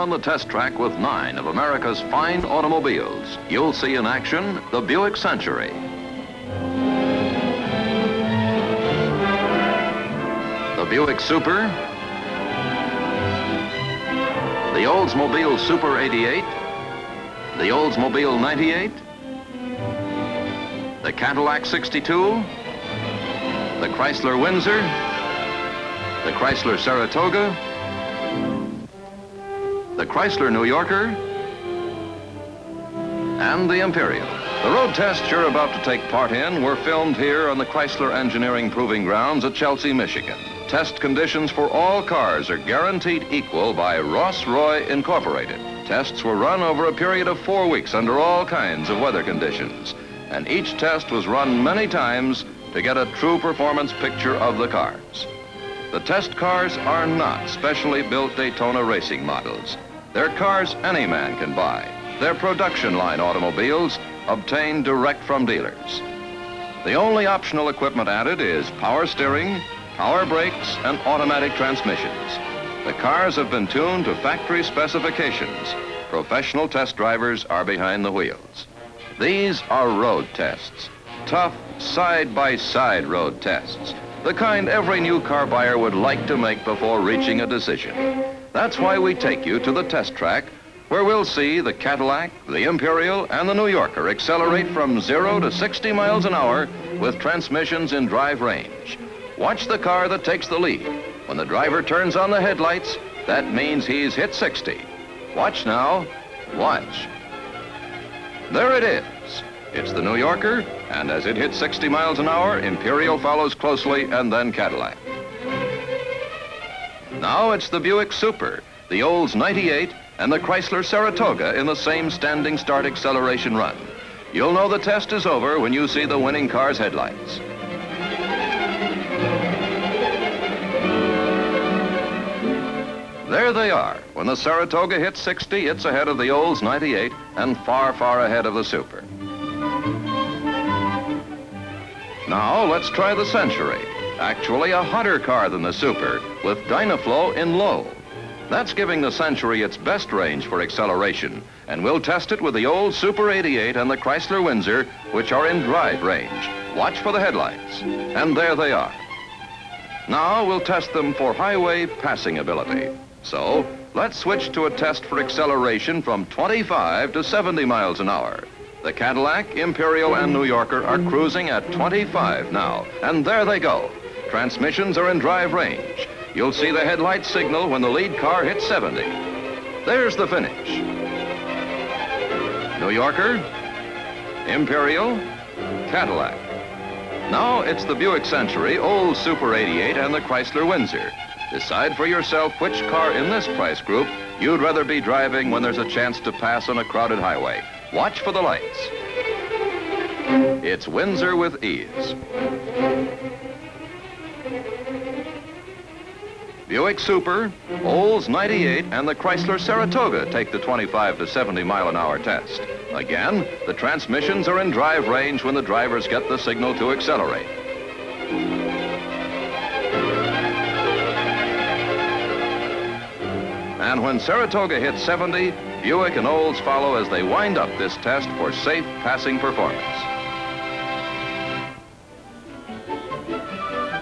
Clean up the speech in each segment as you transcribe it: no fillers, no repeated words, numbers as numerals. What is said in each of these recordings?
on the test track with 9 of America's fine automobiles. You'll see in action the Buick Century, the Buick Super, the Oldsmobile Super 88, the Oldsmobile 98, the Cadillac 62, the Chrysler Windsor, the Chrysler Saratoga, the Chrysler New Yorker, and the Imperial. The road tests you're about to take part in were filmed here on the Chrysler Engineering Proving Grounds at Chelsea, Michigan. Test conditions for all cars are guaranteed equal by Ross Roy Incorporated. Tests were run over a period of 4 weeks under all kinds of weather conditions, and each test was run many times to get a true performance picture of the cars. The test cars are not specially built Daytona racing models. They're cars any man can buy. They're production line automobiles obtained direct from dealers. The only optional equipment added is power steering, power brakes, and automatic transmissions. The cars have been tuned to factory specifications. Professional test drivers are behind the wheels. These are road tests, tough side-by-side road tests, the kind every new car buyer would like to make before reaching a decision. That's why we take you to the test track, where we'll see the Cadillac, the Imperial, and the New Yorker accelerate from 0 to 60 miles an hour with transmissions in drive range. Watch the car that takes the lead. When the driver turns on the headlights, that means he's hit 60. Watch now. Watch. There it is. It's the New Yorker, and as it hits 60 miles an hour, Imperial follows closely, and then Cadillac. Now it's the Buick Super, the Olds 98, and the Chrysler Saratoga in the same standing start acceleration run. You'll know the test is over when you see the winning car's headlights. There they are. When the Saratoga hits 60, it's ahead of the Olds 98 and far, far ahead of the Super. Now let's try the Century. Actually a hotter car than the Super, with Dynaflow in low. That's giving the Century its best range for acceleration, and we'll test it with the old Super 88 and the Chrysler Windsor, which are in drive range. Watch for the headlights. And there they are. Now we'll test them for highway passing ability. So let's switch to a test for acceleration from 25 to 70 miles an hour. The Cadillac, Imperial, and New Yorker are cruising at 25 now, and there they go. Transmissions are in drive range. You'll see the headlight signal when the lead car hits 70. There's the finish. New Yorker, Imperial, Cadillac. Now it's the Buick Century, old Super 88, and the Chrysler Windsor. Decide for yourself which car in this price group you'd rather be driving when there's a chance to pass on a crowded highway. Watch for the lights. It's Windsor with ease. Buick Super, Olds 98, and the Chrysler Saratoga take the 25 to 70 mile an hour test. Again, the transmissions are in drive range when the drivers get the signal to accelerate. And when Saratoga hits 70, Buick and Olds follow as they wind up this test for safe passing performance.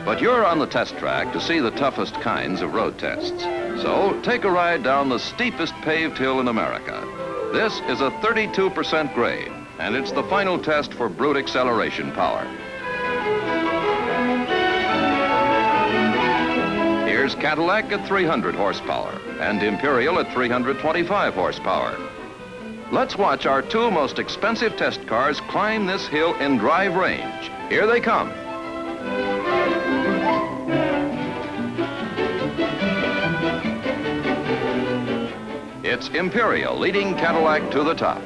But you're on the test track to see the toughest kinds of road tests. So take a ride down the steepest paved hill in America. This is a 32% grade, and it's the final test for brute acceleration power. Here's Cadillac at 300 horsepower and Imperial at 325 horsepower. Let's watch our two most expensive test cars climb this hill in drive range. Here they come. It's Imperial leading Cadillac to the top.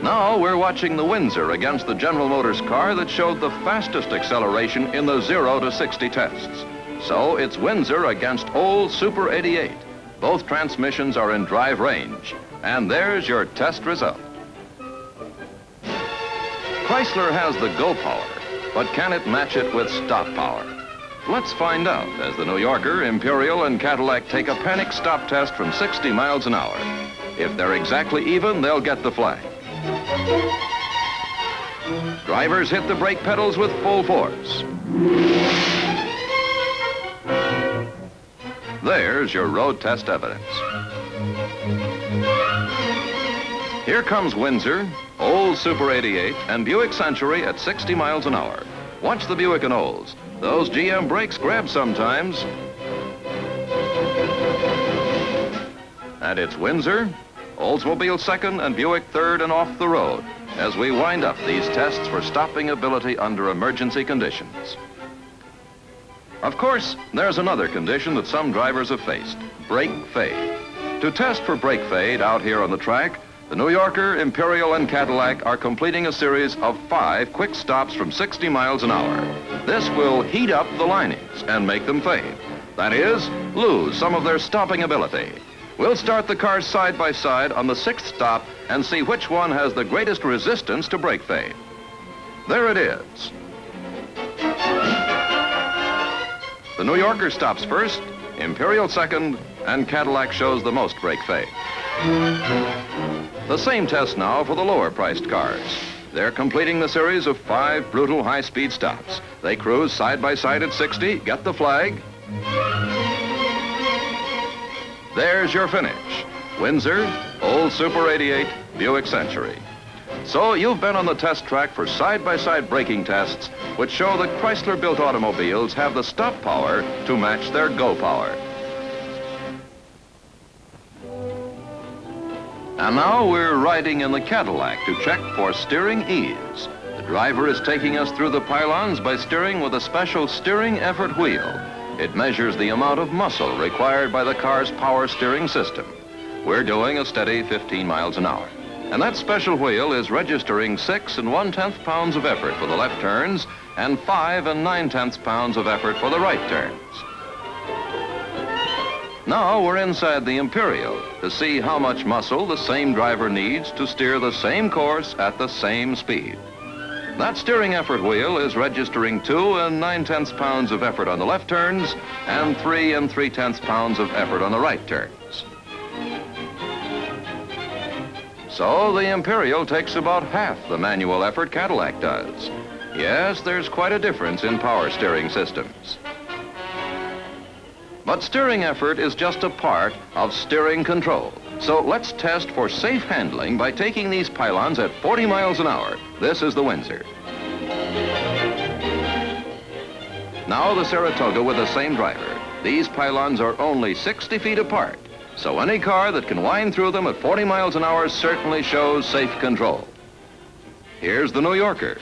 Now we're watching the Windsor against the General Motors car that showed the fastest acceleration in the 0 to 60 tests. So it's Windsor against old Super 88. Both transmissions are in drive range. And there's your test result. Chrysler has the go power, but can it match it with stop power? Let's find out as the New Yorker, Imperial, and Cadillac take a panic stop test from 60 miles an hour. If they're exactly even, they'll get the flag. Drivers hit the brake pedals with full force. There's your road test evidence. Here comes Windsor, Old Super 88, and Buick Century at 60 miles an hour. Watch the Buick and Olds. Those GM brakes grab sometimes. And it's Windsor, Oldsmobile second, and Buick third and off the road as we wind up these tests for stopping ability under emergency conditions. Of course, there's another condition that some drivers have faced, brake fade. To test for brake fade out here on the track, the New Yorker, Imperial, and Cadillac are completing a series of 5 quick stops from 60 miles an hour. This will heat up the linings and make them fade. That is, lose some of their stopping ability. We'll start the cars side by side on the 6th stop and see which one has the greatest resistance to brake fade. There it is. The New Yorker stops first, Imperial second, and Cadillac shows the most brake fade. The same test now for the lower-priced cars. They're completing the series of 5 brutal high-speed stops. They cruise side by side at 60, get the flag. There's your finish. Windsor, Old Super 88, Buick Century. So you've been on the test track for side-by-side braking tests, which show that Chrysler-built automobiles have the stop power to match their go power. And now we're riding in the Cadillac to check for steering ease. The driver is taking us through the pylons by steering with a special steering effort wheel. It measures the amount of muscle required by the car's power steering system. We're doing a steady 15 miles an hour. And that special wheel is registering 6 1/10 pounds of effort for the left turns and 5 9/10 pounds of effort for the right turns. Now we're inside the Imperial to see how much muscle the same driver needs to steer the same course at the same speed. That steering effort wheel is registering 2 9/10 pounds of effort on the left turns and 3 3/10 pounds of effort on the right turns. So the Imperial takes about half the manual effort Cadillac does. Yes, there's quite a difference in power steering systems. But steering effort is just a part of steering control. So let's test for safe handling by taking these pylons at 40 miles an hour. This is the Windsor. Now the Saratoga with the same driver. These pylons are only 60 feet apart. So any car that can wind through them at 40 miles an hour certainly shows safe control. Here's the New Yorker.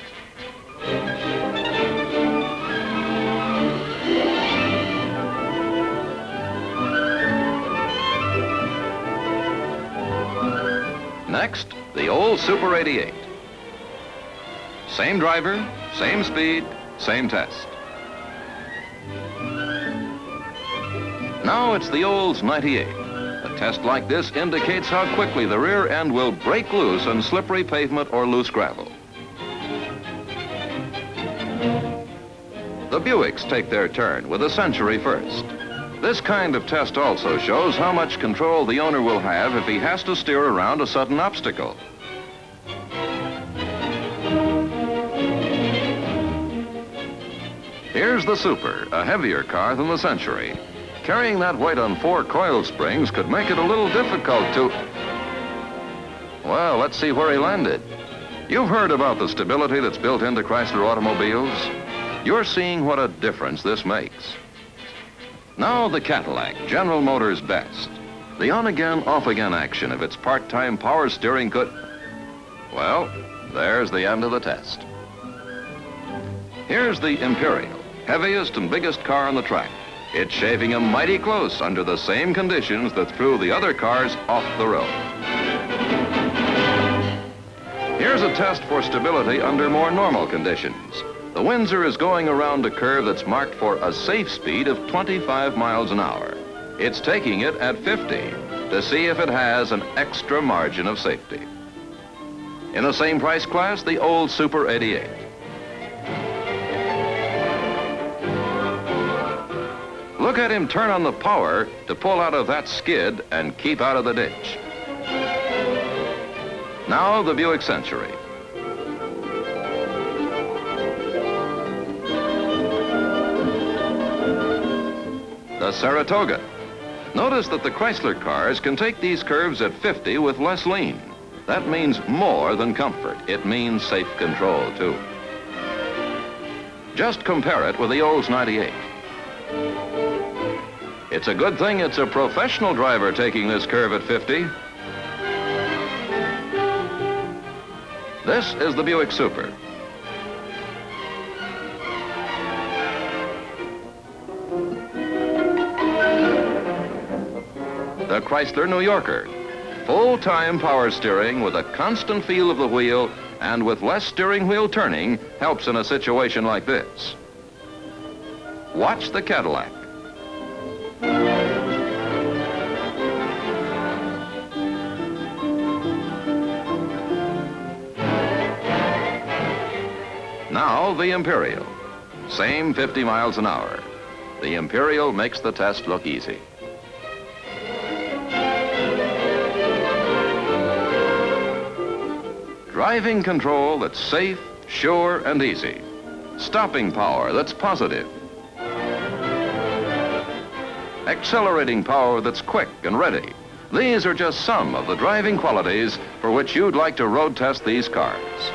Next, the Old Super 88. Same driver, same speed, same test. Now it's the Olds 98. A test like this indicates how quickly the rear end will break loose on slippery pavement or loose gravel. The Buicks take their turn with the Century first. This kind of test also shows how much control the owner will have if he has to steer around a sudden obstacle. Here's the Super, a heavier car than the Century. Carrying that weight on 4 coil springs could make it a little difficult to... Well, let's see where he landed. You've heard about the stability that's built into Chrysler automobiles. You're seeing what a difference this makes. Now the Cadillac, General Motors' best. The on-again, off-again action of its part-time power steering could... Well, there's the end of the test. Here's the Imperial, heaviest and biggest car on the track. It's shaving him mighty close under the same conditions that threw the other cars off the road. Here's a test for stability under more normal conditions. The Windsor is going around a curve that's marked for a safe speed of 25 miles an hour. It's taking it at 50 to see if it has an extra margin of safety. In the same price class, the Old Super 88. Look at him turn on the power to pull out of that skid and keep out of the ditch. Now the Buick Century. The Saratoga. Notice that the Chrysler cars can take these curves at 50 with less lean. That means more than comfort. It means safe control, too. Just compare it with the Olds 98. It's a good thing it's a professional driver taking this curve at 50. This is the Buick Super. The Chrysler New Yorker. Full-time power steering with a constant feel of the wheel and with less steering wheel turning helps in a situation like this. Watch the Cadillac. Now the Imperial. Same 50 miles an hour. The Imperial makes the test look easy. Driving control that's safe, sure, and easy. Stopping power that's positive. Accelerating power that's quick and ready. These are just some of the driving qualities for which you'd like to road test these cars.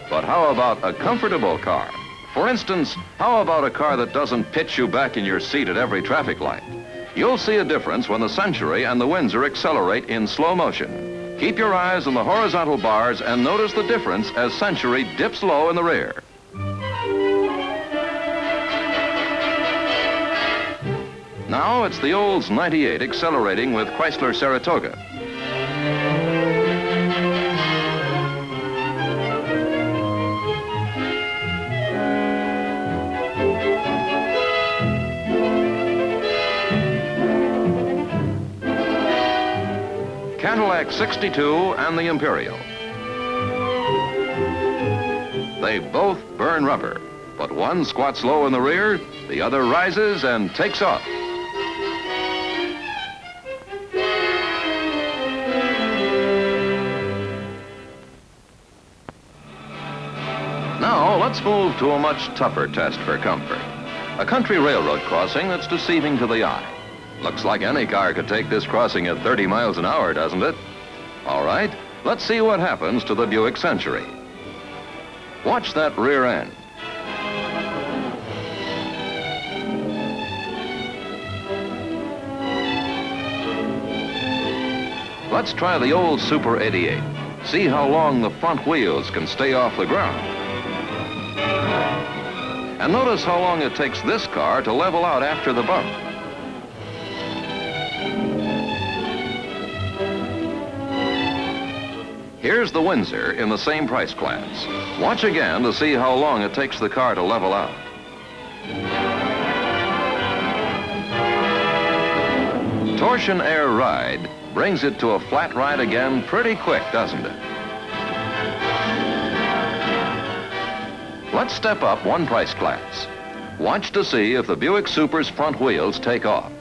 But how about a comfortable car? For instance, how about a car that doesn't pitch you back in your seat at every traffic light? You'll see a difference when the Century and the Windsor accelerate in slow motion. Keep your eyes on the horizontal bars and notice the difference as Century dips low in the rear. Now it's the Olds 98 accelerating with Chrysler Saratoga. Cadillac 62 and the Imperial. They both burn rubber, but one squats low in the rear, the other rises and takes off. Now let's move to a much tougher test for comfort. A country railroad crossing that's deceiving to the eye. Looks like any car could take this crossing at 30 miles an hour, doesn't it? All right, let's see what happens to the Buick Century. Watch that rear end. Let's try the old Super 88. See how long the front wheels can stay off the ground. And notice how long it takes this car to level out after the bump. Here's the Windsor in the same price class. Watch again to see how long it takes the car to level out. Torsion Air Ride brings it to a flat ride again pretty quick, doesn't it? Let's step up one price class. Watch to see if the Buick Super's front wheels take off.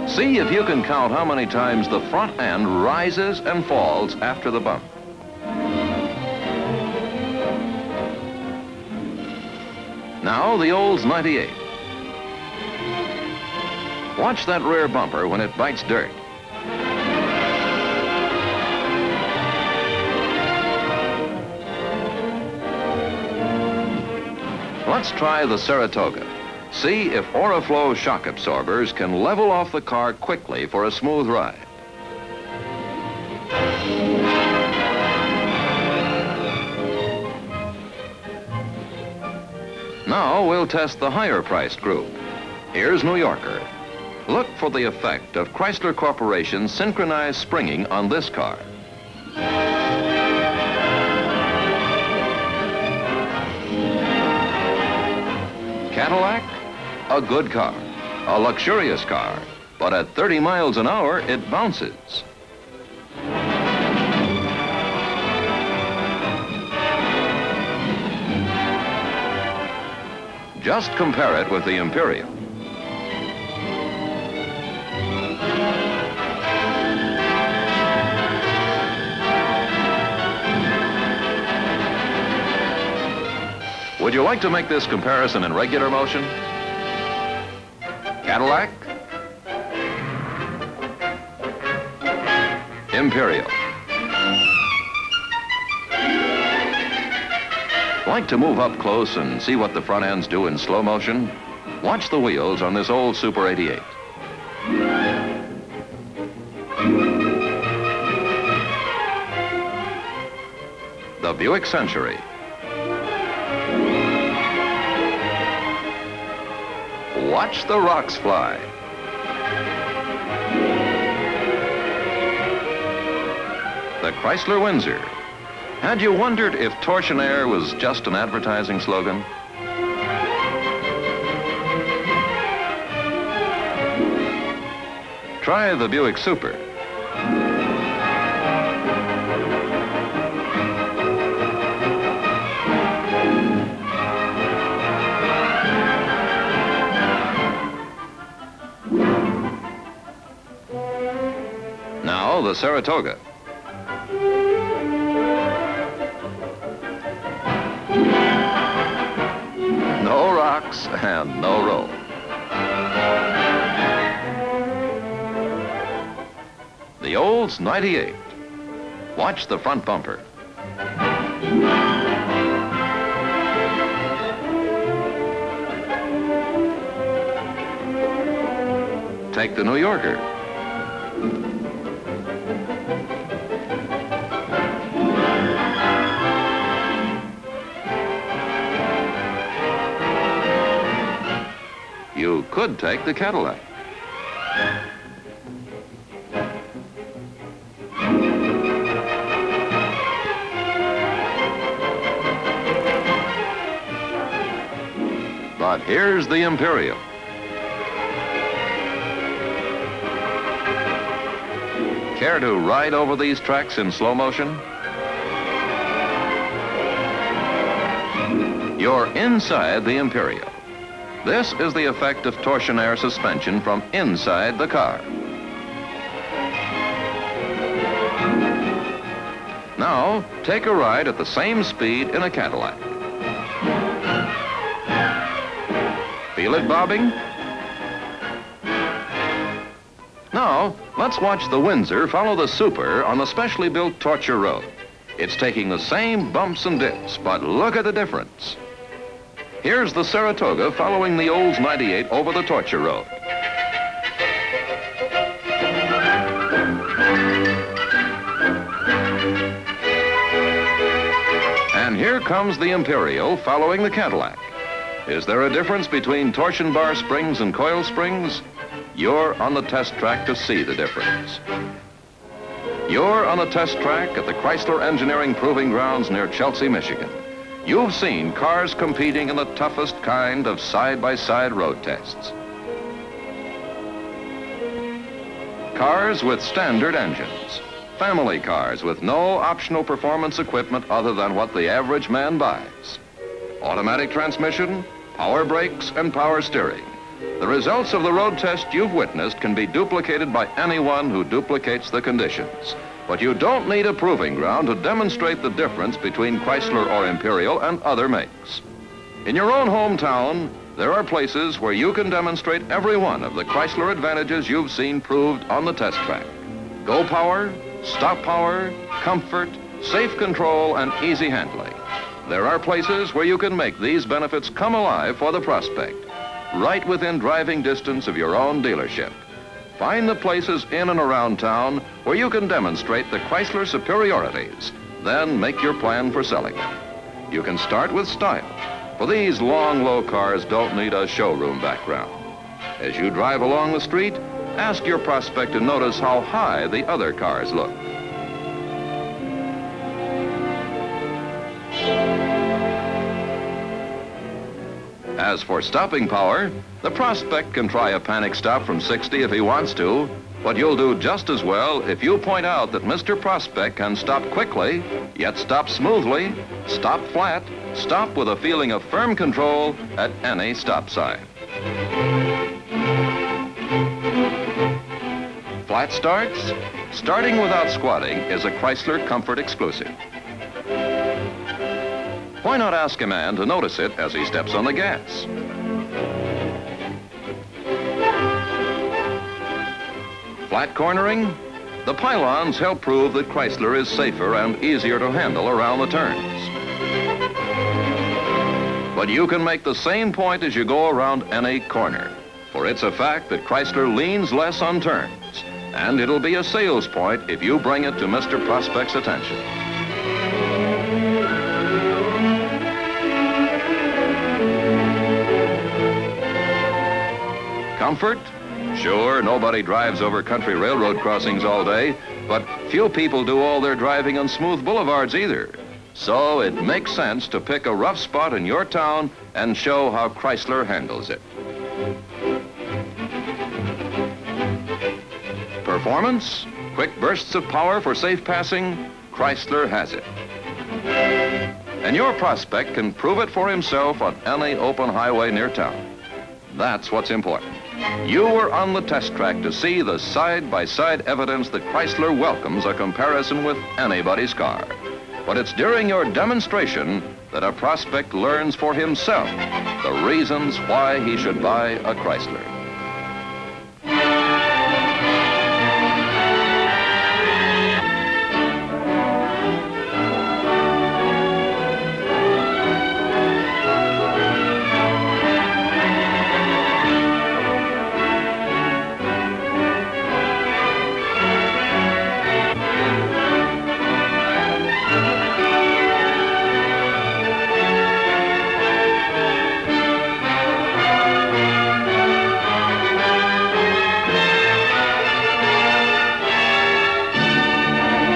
See if you can count how many times the front end rises and falls after the bump. Now the Olds 98. Watch that rear bumper when it bites dirt. Let's try the Saratoga. See if Oriflow shock absorbers can level off the car quickly for a smooth ride. Now we'll test the higher priced group. Here's New Yorker. Look for the effect of Chrysler Corporation's synchronized springing on this car. Cadillac, a good car, a luxurious car, but at 30 miles an hour, it bounces. Just compare it with the Imperial. Would you like to make this comparison in regular motion? Cadillac? Imperial. Like to move up close and see what the front ends do in slow motion? Watch the wheels on this old Super 88. The Buick Century. Watch the rocks fly. The Chrysler Windsor. Had you wondered if Torsionaire was just an advertising slogan? Try the Buick Super. Now the Saratoga. No rocks and no roll. The Olds 98. Watch the front bumper. Take the New Yorker. You could take the Cadillac. But here's the Imperial. Care to ride over these tracks in slow motion? You're inside the Imperial. This is the effect of Torsionaire suspension from inside the car. Now, take a ride at the same speed in a Cadillac. Feel it bobbing? Now, let's watch the Windsor follow the Super on the specially built Torture Road. It's taking the same bumps and dips, but look at the difference. Here's the Saratoga following the Olds 98 over the Torture Road. And here comes the Imperial following the Cadillac. Is there a difference between torsion bar springs and coil springs? You're on the test track to see the difference. You're on a test track at the Chrysler Engineering Proving Grounds near Chelsea, Michigan. You've seen cars competing in the toughest kind of side-by-side road tests. Cars with standard engines. Family cars with no optional performance equipment other than what the average man buys. Automatic transmission, power brakes, and power steering. The results of the road test you've witnessed can be duplicated by anyone who duplicates the conditions. But you don't need a proving ground to demonstrate the difference between Chrysler or Imperial and other makes. In your own hometown, there are places where you can demonstrate every one of the Chrysler advantages you've seen proved on the test track. Go power, stop power, comfort, safe control, and easy handling. There are places where you can make these benefits come alive for the prospect, right within driving distance of your own dealership. Find the places in and around town where you can demonstrate the Chrysler superiorities, then make your plan for selling them. You can start with style, for these long, low cars don't need a showroom background. As you drive along the street, ask your prospect to notice how high the other cars look. As for stopping power, the prospect can try a panic stop from 60 if he wants to, but you'll do just as well if you point out that Mr. Prospect can stop quickly, yet stop smoothly, stop flat, Stop with a feeling of firm control at any stop sign. Flat starts? Starting without squatting is a Chrysler Comfort exclusive. Why not ask a man to notice it as he steps on the gas? Flat cornering? The pylons help prove that Chrysler is safer and easier to handle around the turns. But you can make the same point as you go around any corner, for it's a fact that Chrysler leans less on turns, and it'll be a sales point if you bring it to Mr. Prospect's attention. Comfort? Sure, nobody drives over country railroad crossings all day, but few people do all their driving on smooth boulevards either. So it makes sense to pick a rough spot in your town and show how Chrysler handles it. Performance? Quick bursts of power for safe passing? Chrysler has it. And your prospect can prove it for himself on any open highway near town. That's what's important. You were on the test track to see the side-by-side evidence that Chrysler welcomes a comparison with anybody's car. But it's during your demonstration that a prospect learns for himself the reasons why he should buy a Chrysler.